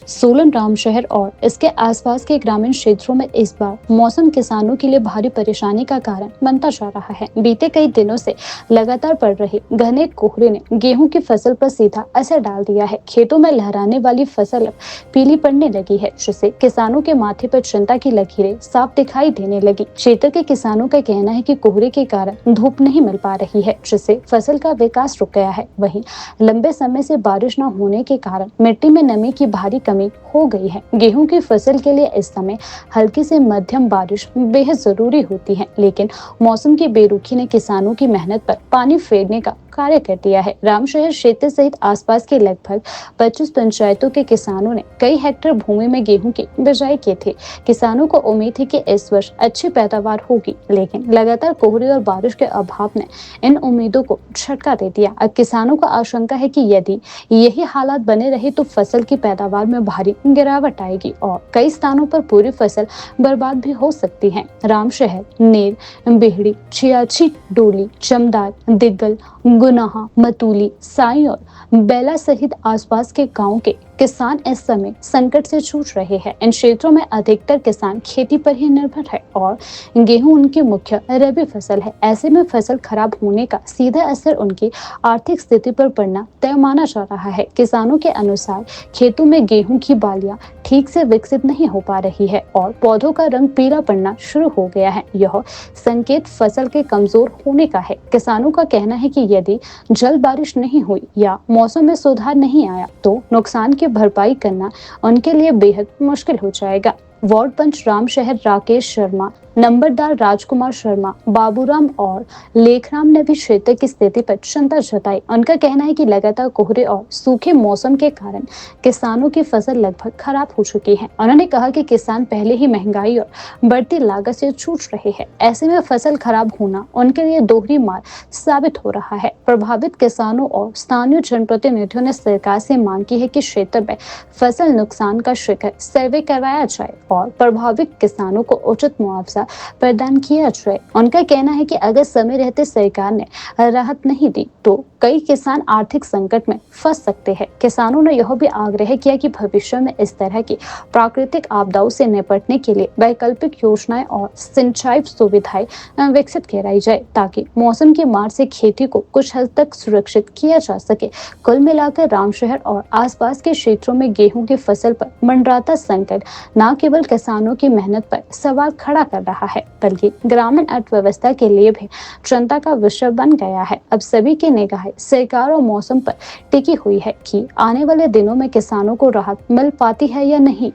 सोलन रामशहर और इसके आसपास के ग्रामीण क्षेत्रों में इस बार मौसम किसानों के लिए भारी परेशानी का कारण बनता जा रहा है। बीते कई दिनों से लगातार पड़ रहे घने कोहरे ने गेहूं की फसल पर सीधा असर डाल दिया है। खेतों में लहराने वाली फसल अब पीली पड़ने लगी है, जिससे किसानों के माथे पर चिंता की लकीरें साफ दिखाई देने लगी। क्षेत्र के किसानों का कहना है कि कोहरे के कारण धूप नहीं मिल पा रही है, जिससे फसल का विकास रुक गया है। वहीं लंबे समय से बारिश न होने के कारण मिट्टी में नमी की भारी कमी हो गई है। गेहूं की फसल के लिए इस समय हल्की से मध्यम बारिश बेहद जरूरी होती है, लेकिन मौसम की बेरुखी ने किसानों की मेहनत पर पानी फेरने का कार्य कर दिया है। रामशहर क्षेत्र सहित आसपास के लगभग 25 पंचायतों के किसानों ने कई हेक्टेयर भूमि में गेहूं की बिजाई की थी। किसानों को उम्मीद है कि इस वर्ष अच्छी पैदावार होगी, लेकिन लगातार कोहरे और बारिश के अभाव ने इन उम्मीदों को झटका दे दिया। अब किसानों का आशंका है कि यदि यही हालात बने रहे तो फसल की पैदावार में भारी गिरावट आएगी और कई स्थानों पर पूरी फसल बर्बाद भी हो सकती है। रामशहर, नेर, बेहड़ी, छियाची, डोली, चमदार, दिग्गल, गुनाहा, मतूली, साई और बेला सहित आसपास के गांव के किसान इस समय संकट से जूझ रहे हैं। इन क्षेत्रों में अधिकतर किसान खेती पर ही निर्भर है और गेहूं उनकी मुख्य रबी फसल है। ऐसे में फसल खराब होने का सीधा असर उनकी आर्थिक स्थिति पर पड़ना तय माना जा रहा है। किसानों के अनुसार खेतों में गेहूं की बालियां ठीक से विकसित नहीं हो पा रही है और पौधों का रंग पीला पड़ना शुरू हो गया है। यह संकेत फसल के कमजोर होने का है। किसानों का कहना है कि यदि जल्द बारिश नहीं हुई या मौसम में सुधार नहीं आया तो नुकसान की भरपाई करना उनके लिए बेहद मुश्किल हो जाएगा। वार्ड पंच रामशहर राकेश शर्मा, नंबरदार राजकुमार शर्मा, बाबूराम और लेखराम ने भी क्षेत्र की स्थिति पर चिंता जताई। उनका कहना है कि लगातार कोहरे और सूखे मौसम के कारण किसानों की फसल लगभग खराब हो चुकी है। उन्होंने कहा कि किसान पहले ही महंगाई और बढ़ती लागत से जूझ रहे हैं। ऐसे में फसल खराब होना उनके लिए दोहरी मार साबित हो रहा है। प्रभावित किसानों और स्थानीय जनप्रतिनिधियों ने सरकार से मांग की है कि क्षेत्र में फसल नुकसान का शीघ्र सर्वे करवाया जाए और प्रभावित किसानों को उचित मुआवजा प्रदान किया जाए। उनका कहना है कि अगर समय रहते सरकार ने राहत नहीं दी तो कई किसान आर्थिक संकट में फंस सकते हैं। किसानों ने यह भी आग्रह किया कि भविष्य में इस तरह की प्राकृतिक आपदाओं से निपटने के लिए वैकल्पिक योजनाएं और सिंचाई सुविधाएं विकसित कराई जाए, ताकि मौसम की मार से खेती को कुछ हद तक सुरक्षित किया जा सके। कुल मिलाकर रामशहर और आसपास के क्षेत्रों में गेहूं की फसल पर मंडराता संकट न केवल किसानों की मेहनत पर सवाल खड़ा कर रहा है, बल्कि ग्रामीण अर्थव्यवस्था के लिए भी चिंता का विषय बन गया है। अब सभी की निगाहें सरकार और मौसम पर टिकी हुई है कि आने वाले दिनों में किसानों को राहत मिल पाती है या नहीं।